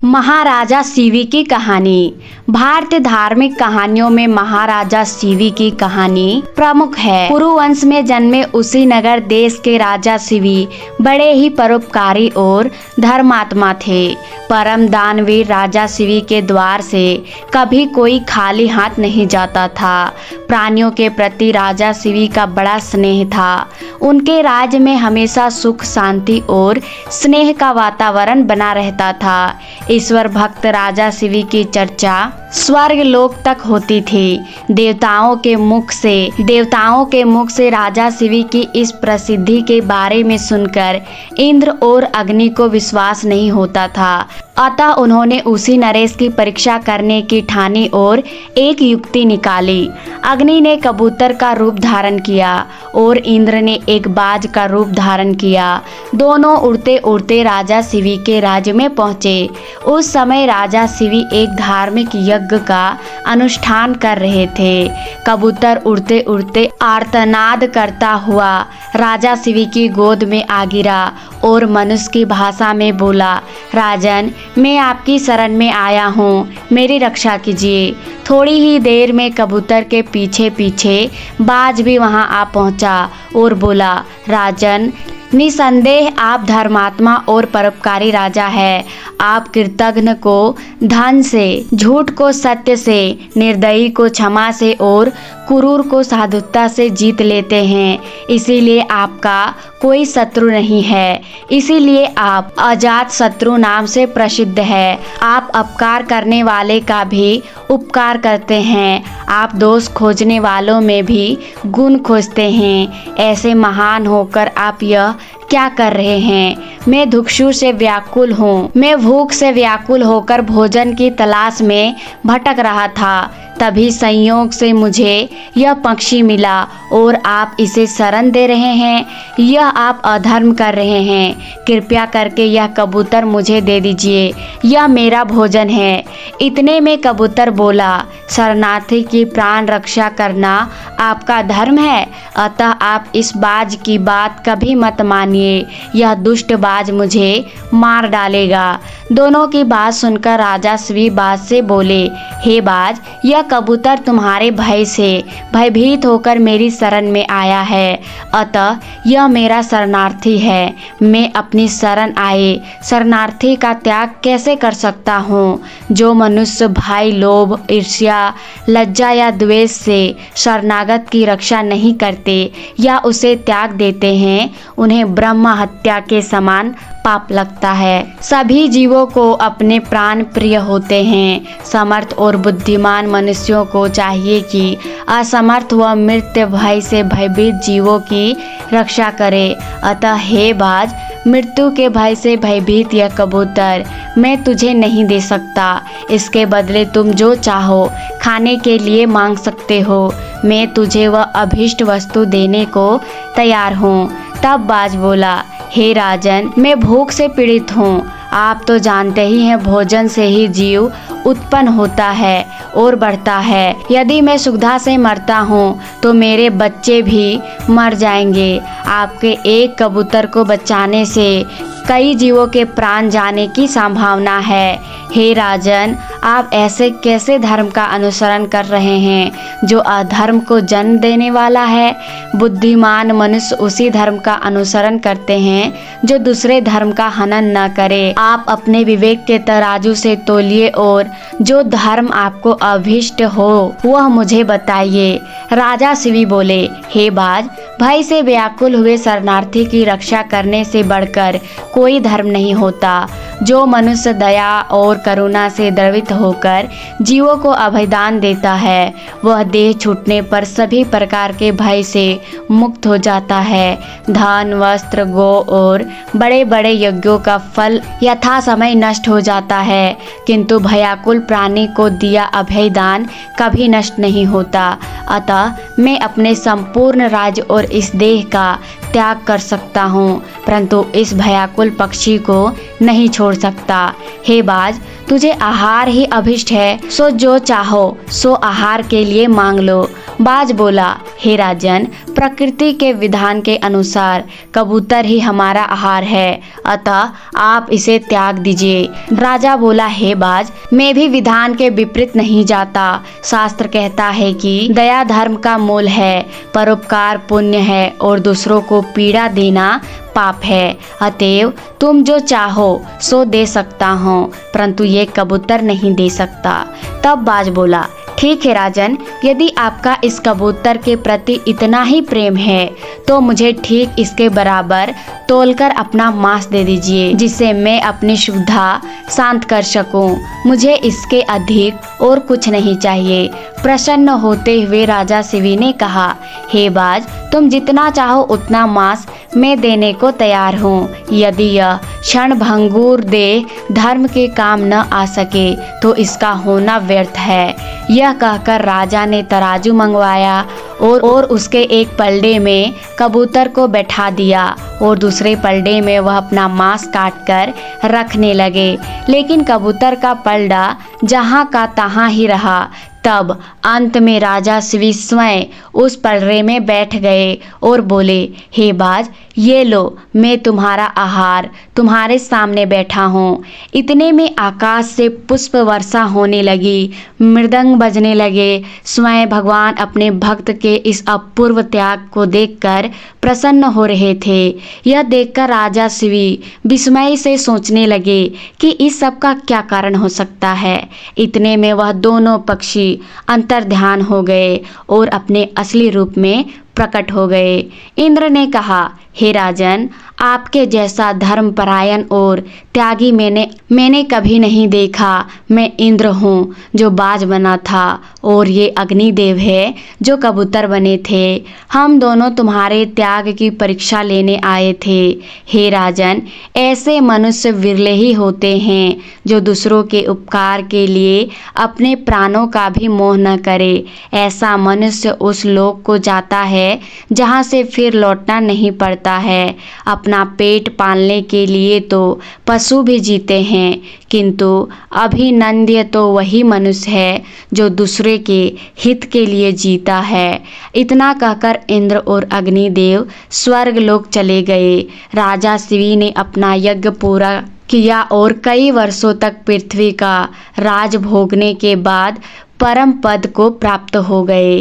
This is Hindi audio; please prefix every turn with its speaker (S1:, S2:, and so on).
S1: महाराजा शिवी की कहानी। भारतीय धार्मिक कहानियों में महाराजा शिवी की कहानी प्रमुख है। कुरु वंश में जन्मे उसी नगर देश के राजा शिवी बड़े ही परोपकारी और धर्मात्मा थे। परम दानवीर राजा शिवी के द्वार से कभी कोई खाली हाथ नहीं जाता था। प्राणियों के प्रति राजा शिवी का बड़ा स्नेह था। उनके राज्य में हमेशा सुख शांति और स्नेह का वातावरण बना रहता था। ईश्वर भक्त राजा शिवी की चर्चा स्वर्ग लोक तक होती थी। देवताओं के मुख से राजा शिवी की इस प्रसिद्धि के बारे में सुनकर इंद्र और अग्नि को विश्वास नहीं होता था। अतः उन्होंने उसी नरेश की परीक्षा करने की ठानी और एक युक्ति निकाली। अग्नि ने कबूतर का रूप धारण किया और इंद्र ने एक बाज का रूप धारण किया। दोनों उड़ते उड़ते राजा शिवी के राज्य में पहुँचे। उस समय राजा शिवी एक धार्मिक यज्ञ का अनुष्ठान कर रहे थे। कबूतर उड़ते उड़ते आर्तनाद करता हुआ राजा शिवी की गोद में आ गिरा और मनुष्य की भाषा में बोला, राजन, मैं आपकी शरण में आया हूँ, मेरी रक्षा कीजिए। थोड़ी ही देर में कबूतर के पीछे पीछे बाज भी वहाँ आ पहुँचा और बोला, राजन, निसंदेह आप धर्मात्मा और परोपकारी राजा है। आप कृतघ्न को धन से, झूठ को सत्य से, निर्दयी को क्षमा से और क्रूर को साधुता से जीत लेते हैं। इसीलिए आपका कोई शत्रु नहीं है। इसीलिए आप अजात शत्रु नाम से प्रसिद्ध है। आप अपकार करने वाले का भी उपकार करते हैं। आप दोष खोजने वालों में भी गुण खोजते हैं। ऐसे महान होकर आप यह क्या कर रहे हैं? मैं दुखसु से व्याकुल हूँ। मैं भूख से व्याकुल होकर भोजन की तलाश में भटक रहा था। तभी संयोग से मुझे यह पक्षी मिला और आप इसे शरण दे रहे हैं। यह आप अधर्म कर रहे हैं। कृपया करके यह कबूतर मुझे दे दीजिए। यह मेरा भोजन है। इतने में कबूतर बोला, शरणार्थी की प्राण रक्षा करना आपका धर्म है। अतः आप इस बाज की बात कभी मत मानिए। यह दुष्ट बाज मुझे मार डालेगा। दोनों की बात सुनकर राजा शिवी बाज से बोले, हे बाज, यह कबूतर तुम्हारे भय से भयभीत होकर मेरी शरण में आया है। अतः यह मेरा शरणार्थी है। मैं अपनी शरण आए शरणार्थी का त्याग कैसे कर सकता हूँ? जो मनुष्य भय, लोभ, ईर्ष्या, लज्जा या द्वेष से शरणागत की रक्षा नहीं करते या उसे त्याग देते हैं, उन्हें ब्रह्म हत्या के समान पाप लगता है। सभी जीवों को अपने प्राण प्रिय होते हैं। समर्थ और बुद्धिमान मनुष्यों को चाहिए कि असमर्थ व मृत्यु भय से भयभीत जीवों की रक्षा करे। अतः हे बाज, मृत्यु के भय से भयभीत यह कबूतर मैं तुझे नहीं दे सकता। इसके बदले तुम जो चाहो खाने के लिए मांग सकते हो। मैं तुझे वह अभीष्ट वस्तु देने को तैयार हूँ। तब बाज बोला, हे राजन, मैं भूख से पीड़ित हूँ। आप तो जानते ही हैं, भोजन से ही जीव उत्पन्न होता है और बढ़ता है। यदि मैं क्षुधा से मरता हूँ तो मेरे बच्चे भी मर जाएंगे। आपके एक कबूतर को बचाने से कई जीवों के प्राण जाने की संभावना है। हे राजन, आप ऐसे कैसे धर्म का अनुसरण कर रहे हैं जो अधर्म को जन्म देने वाला है? बुद्धिमान मनुष्य उसी धर्म का अनुसरण करते हैं जो दूसरे धर्म का हनन न करे। आप अपने विवेक के तराजू से तौलिए और जो धर्म आपको अभीष्ट हो वह मुझे बताइए। राजा शिवी बोले, हे बाज, भय से व्याकुल हुए शरणार्थी की रक्षा करने से बढ़कर कोई धर्म नहीं होता। जो मनुष्य दया और करुणा से द्रवित होकर जीवों को अभयदान देता है, वह देह छूटने पर सभी प्रकार के भय से मुक्त हो जाता है। धन, वस्त्र, गो और बड़े बड़े यज्ञों का फल यथा समय नष्ट हो जाता है, किंतु भयाकुल प्राणी को दिया अभयदान कभी नष्ट नहीं होता। अतः मैं अपने संपूर्ण राज्य और इस देह का त्याग कर सकता हूँ, परंतु इस भयाकुल पक्षी को नहीं छोड़ सकता। हे बाज, तुझे आहार ही अभिष्ट है, सो जो चाहो सो आहार के लिए मांग लो। बाज बोला, हे राजन, प्रकृति के विधान के अनुसार कबूतर ही हमारा आहार है, अतः आप इसे त्याग दीजिए। राजा बोला, हे बाज, मैं भी विधान के विपरीत नहीं जाता। शास्त्र कहता है कि दया धर्म का मूल है, परोपकार पुण्य है और दूसरों को पीड़ा देना पाप है। अतएव तुम जो चाहो सो दे सकता हूँ, परंतु ये कबूतर नहीं दे सकता। तब बाज बोला, ठीक है राजन, यदि आपका इस कबूतर के प्रति इतना ही प्रेम है तो मुझे ठीक इसके बराबर तोलकर अपना मांस दे दीजिए, जिससे मैं अपनी क्षुधा शांत कर सकूं। मुझे इसके अधिक और कुछ नहीं चाहिए। प्रसन्न होते हुए राजा शिवी ने कहा, हे बाज, तुम जितना चाहो उतना मांस मैं देने को तैयार हूँ। यदि यह क्षण भंगुर देह धर्म के काम न आ सके तो इसका होना व्यर्थ है। यह कहकर राजा ने तराजू मंगवाया और उसके एक पलड़े में कबूतर को बैठा दिया और दूसरे पलड़े में वह अपना मांस काट कर रखने लगे। लेकिन कबूतर का पलड़ा जहाँ का तहाँ ही रहा। तब अंत में राजा शिवी स्वयं उस पलड़े में बैठ गए और बोले, हे बाज, ये लो, मैं तुम्हारा आहार तुम्हारे सामने बैठा हूँ। इतने में आकाश से पुष्प वर्षा होने लगी, मृदंग बजने लगे। स्वयं भगवान अपने भक्त के इस अपूर्व त्याग को देखकर प्रसन्न हो रहे थे। यह देखकर राजा शिवी विस्मय से सोचने लगे कि इस सब का क्या कारण हो सकता है। इतने में वह दोनों पक्षी अंतर्ध्यान हो गए और अपने असली रूप में प्रकट हो गए। इंद्र ने कहा, हे राजन, आपके जैसा धर्मपरायण और त्यागी मैंने कभी नहीं देखा। मैं इंद्र हूँ जो बाज बना था और ये अग्निदेव है जो कबूतर बने थे। हम दोनों तुम्हारे त्याग की परीक्षा लेने आए थे। हे राजन, ऐसे मनुष्य विरले ही होते हैं जो दूसरों के उपकार के लिए अपने प्राणों का भी मोह न करे। ऐसा मनुष्य उस लोक को जाता है जहाँ से फिर लौटना नहीं पड़ता है। अपना पेट पालने के लिए तो पशु भी जीते हैं, किंतु अभिनंद्य तो वही मनुष्य है जो दूसरे के हित के लिए जीता है। इतना कहकर इंद्र और अग्निदेव स्वर्ग लोक चले गए। राजा शिवी ने अपना यज्ञ पूरा किया और कई वर्षों तक पृथ्वी का राज भोगने के बाद परम पद को प्राप्त हो गए।